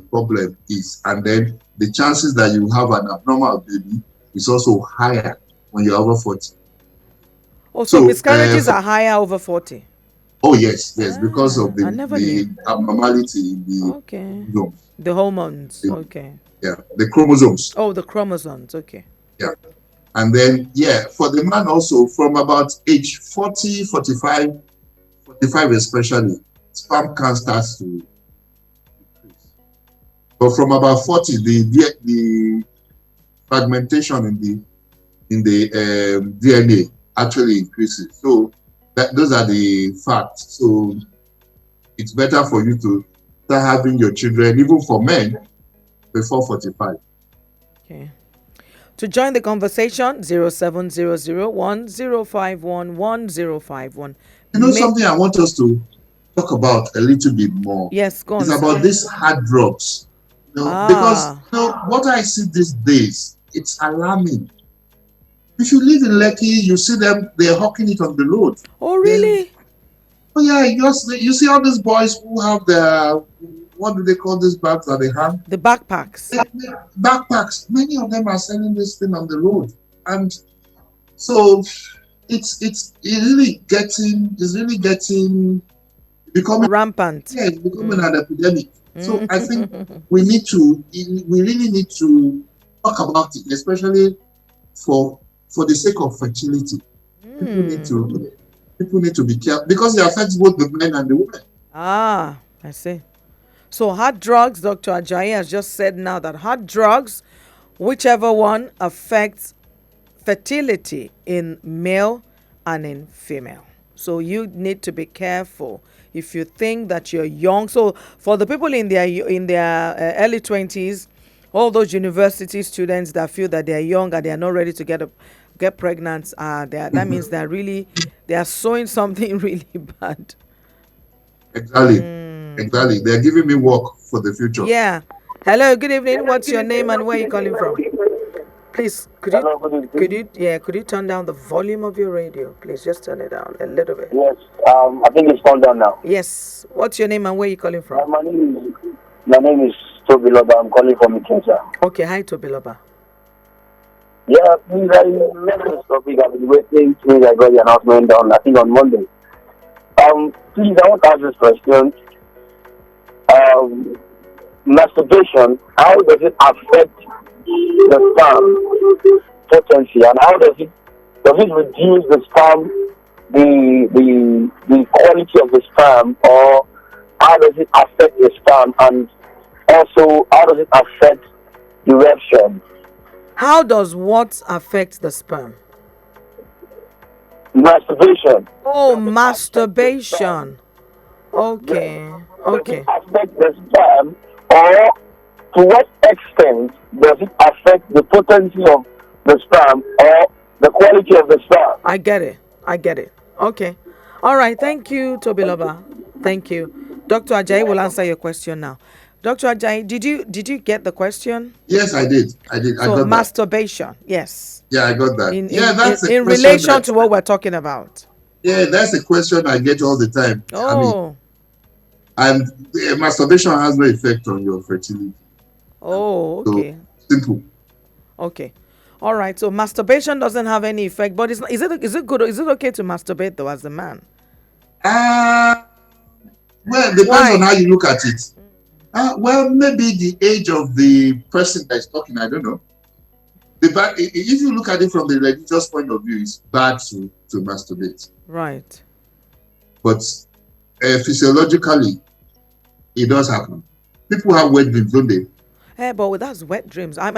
problem is. And then the chances that you have an abnormal baby is also higher when you're over 40. Oh, so miscarriages are higher over 40? Oh, yes, because of the abnormality in the chromosomes. The hormones, okay. Yeah, the chromosomes. Oh, the chromosomes, okay. Yeah. And then, for the man also, from about age 40, 45 especially, sperm count starts to increase. But from about 40, the fragmentation in the DNA actually increases. So those are the facts. So it's better for you to start having your children, even for men, before 45. Okay. To join the conversation, 0700-1051-1051. Something I want us to talk about a little bit more. Yes, go on. It's about these hard drugs. Because what I see these days, it's alarming. If you live in Lekki, you see them, they're hawking it on the road. Oh, really? You see all these boys who have what do they call these bags that they have? The backpacks. Backpacks. Many of them are selling this thing on the road. And so it's really getting becoming rampant. Yeah, it's becoming an epidemic. So I think we really need to talk about it, especially for the sake of fertility. People need to be careful because it affects both the men and the women. I see. So hard drugs, Dr. Ajayi has just said now that hard drugs, whichever one, affects fertility in male and in female. So you need to be careful if you think that you're young. So for the people in their early 20s, all those university students that feel that they're young and they are not ready to get pregnant, that means they are sowing something really bad. Exactly. They're giving me work for the future. Yeah. Hello, good evening. What's your name and where are you calling from? Please, could you turn down the volume of your radio? Please just turn it down a little bit. Yes, I think it's gone down now. Yes. What's your name and where are you calling from? My name is Tobiloba. I'm calling from Ikesa. Okay, hi Tobiloba. Yeah, please, I remember this topic. I've been waiting since I got the announcement on, I think, on Monday. Please, I want to ask this question. Masturbation, how does it affect the sperm potency, and how does it reduce the sperm, the quality of the sperm, or how does it affect the sperm, and also how does it affect erection? How does what affect the sperm? Masturbation. Oh, masturbation. Okay. Does it affect the sperm, or to what extent does it affect the potency of the sperm or the quality of the sperm? I get it. Okay. All right. Thank you, Tobiloba. Thank you. Dr. Ajayi will answer your question now. Dr. Ajayi, did you get the question? Yes, I did. I got masturbation. That. Yes. Yeah, I got that. That's in relation to what we're talking about. Yeah, that's a question I get all the time. Oh. And masturbation has no effect on your fertility. Oh, okay. So, simple. Okay. All right. So masturbation doesn't have any effect, but is it good? Is it okay to masturbate though as a man? Well, depends on how you look at it. Well, maybe the age of the person that is talking, I don't know. If you look at it from the religious point of view, it's bad to masturbate. Right. But physiologically, it does happen. People have wet dreams, don't they? Hey, but that's wet dreams. I'm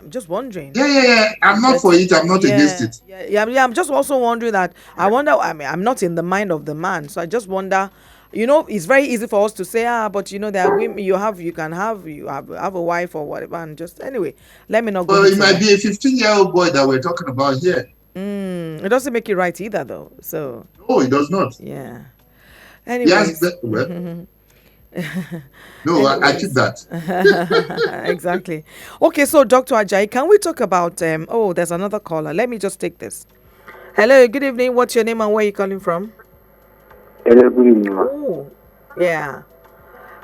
just wondering. Yeah. I'm not for it. I'm not against it. Yeah. I'm just also wondering that. I'm not in the mind of the man, so I just wonder. It's very easy for us to say, but there are women you can have a wife or whatever, and just anyway. Let me not go. Well, it might be a 15-year-old boy that we're talking about here. It doesn't make it right either, though. So. No, it does not. Yeah. Anyways. Yes. No, I keep that. Exactly. Okay, so Dr. Ajayi, can we talk about there's another caller. Let me just take this. Hello, good evening. What's your name and where are you calling from? Hello, good evening. Oh, yeah.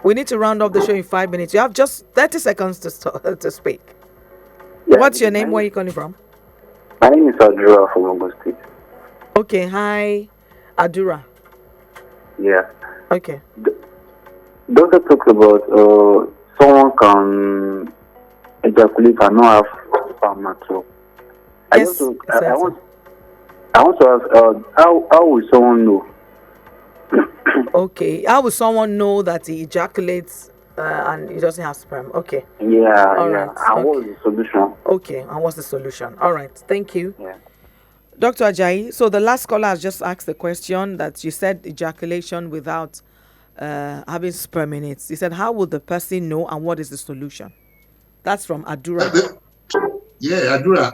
We need to round up the show in 5 minutes. You have just 30 seconds to speak. Yeah, what's your name? Where are you calling from? My name is Adura from Ogun State. Okay, hi, Adura. Yeah. Okay. Doctor talks about someone can ejaculate and not have sperm at all. Yes, I want to ask, how will someone know? Okay, how will someone know that he ejaculates and he doesn't have sperm? Okay. Yeah. All right. And what is the solution? Okay, and what's the solution? All right, thank you. Yeah. Dr. Ajayi, so the last caller has just asked the question that you said ejaculation without having sperm in it. He said, how would the person know and what is the solution? That's from Adura. Adura.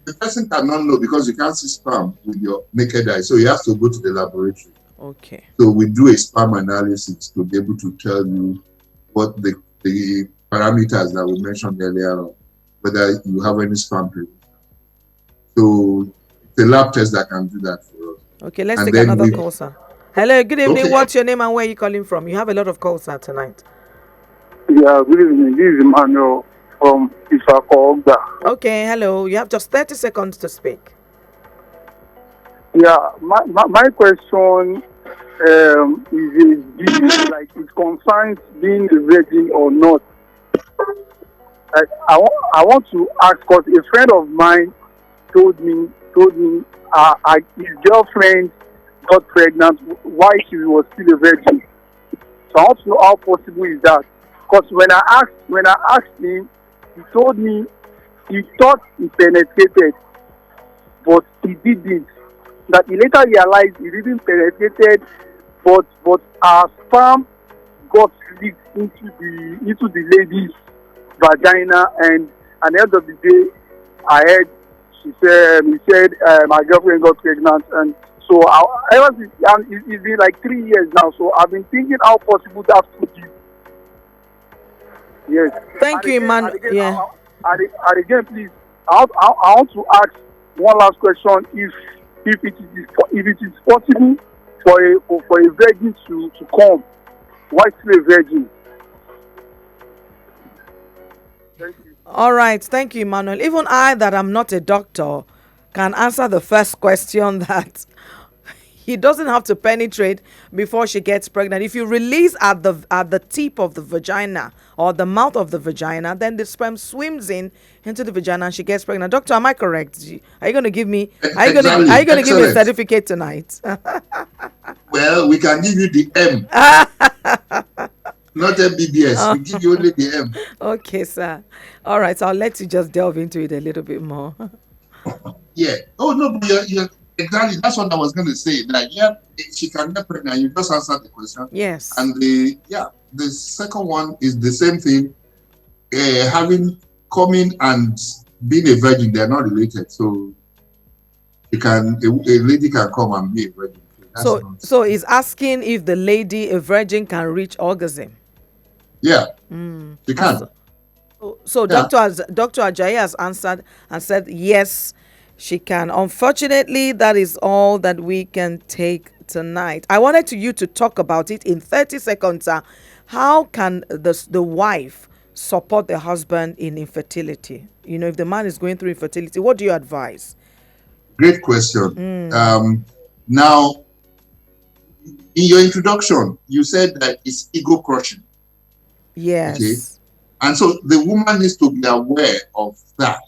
The person cannot know because you can't see sperm with your naked eye. So you have to go to the laboratory. Okay. So we do a sperm analysis to be able to tell you what the parameters that we mentioned earlier on, whether you have any sperm present. So the lab test that can do that for us. Okay, let's take another call, sir. Hello, good evening. Okay. What's your name and where are you calling from? You have a lot of calls, sir, tonight. Yeah, good evening. This is Emmanuel from Isako. Okay, hello. You have just 30 seconds to speak. Yeah, my question is like it concerns being a virgin or not. I want to ask because a friend of mine told me his girlfriend got pregnant while she was still a virgin. So I want to know how possible is that? Because when I asked him, he told me he thought he penetrated, but he didn't. That he later realized he didn't penetrated, but our sperm got leaked into the lady's vagina, and at the end of the day, I heard he said my girlfriend got pregnant, and so ever since, and it's been like 3 years now. So I've been thinking how possible that could be. Yes. Thank you, Emmanuel. Yeah. And again, please, I want to ask one last question. If it is possible for a virgin to come, why still a virgin? Thank you. All right. Thank you, Emmanuel. Even I, that I'm not a doctor, can answer the first question that he doesn't have to penetrate before she gets pregnant. If you release at the tip of the vagina or the mouth of the vagina, then the sperm swims into the vagina and she gets pregnant. Doctor, am I correct? Are you going to give me? Are you going to give me a certificate tonight? Well, we can give you the M, not MBBS. We give you only the M. Okay, sir. All right. So I'll let you just delve into it a little bit more. Yeah. Oh no, but you're exactly. That's what I was going to say. That if she can get pregnant, you just answered the question. Yes. And the second one is the same thing. Coming and being a virgin, they are not related. So a lady can come and be a virgin. So he's asking if the lady, a virgin, can reach orgasm. Yeah, she can. So Yeah. Dr. Ajayi has answered and said yes, she can. Unfortunately, that is all that we can take tonight. I wanted you to talk about it in 30 seconds. How can the wife support the husband in infertility? You know, if the man is going through infertility, what do you advise? Great question. Now, in your introduction, you said that it's ego crushing. Yes. Okay. And so the woman needs to be aware of that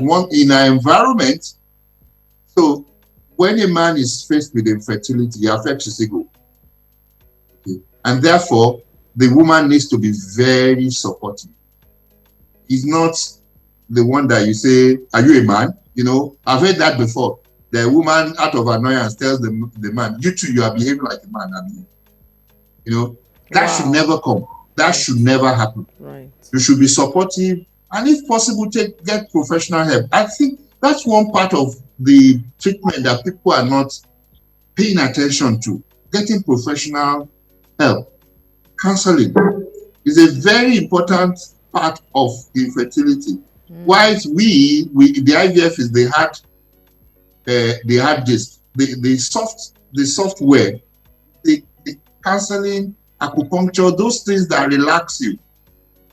one in her environment. So when a man is faced with infertility, it affects his ego. Okay. And therefore, the woman needs to be very supportive. He's not the one that you say, are you a man? You know, I've heard that before. The woman, out of annoyance, tells the man, you too, you are behaving like a man. I mean, you know, that should never come. That should never happen. Right. You should be supportive, and if possible, get professional help. I think that's one part of the treatment that people are not paying attention to. Getting professional help. Counseling is a very important part of infertility. Whilst the IVF is the hard disk, the software, the counseling, acupuncture, those things that relax you,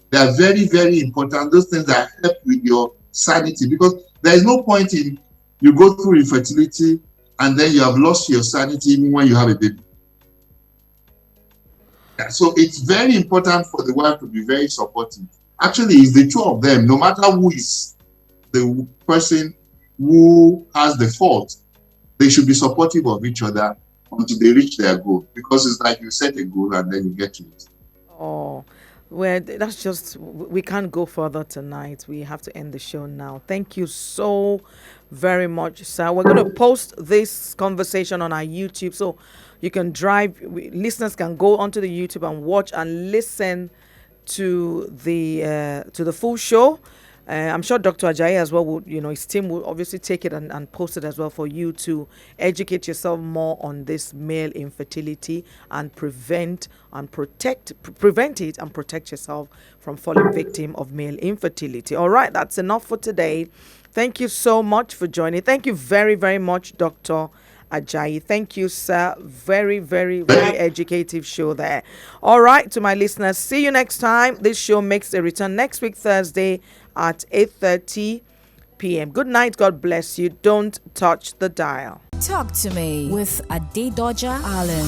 they are very, very important. Those things that help with your sanity, because there is no point in you go through infertility and then you have lost your sanity even when you have a baby. Yeah, so it's very important for the wife to be very supportive. Actually, it's the two of them, no matter who is the person who has the fault, they should be supportive of each other until they reach their goal, because it's like you set a goal and then you get to it. Oh, well, that's just, we can't go further tonight. We have to end the show now. Thank you so very much, sir. We're going to post this conversation on our YouTube, so you can listeners can go onto the YouTube and watch and listen to the full show. I'm sure Dr. Ajayi as well would, his team will obviously take it and post it as well for you to educate yourself more on this male infertility and prevent it and protect yourself from falling victim of male infertility. All right, that's enough for today. Thank you so much for joining. Thank you very, very much, Dr. Ajayi. Thank you, sir. Very, very, very educative show there. All right, to my listeners, see you next time. This show makes a return next week, Thursday at 8:30 p.m. Good night. God bless you. Don't touch the dial. Talk to me with Adedoja Allen.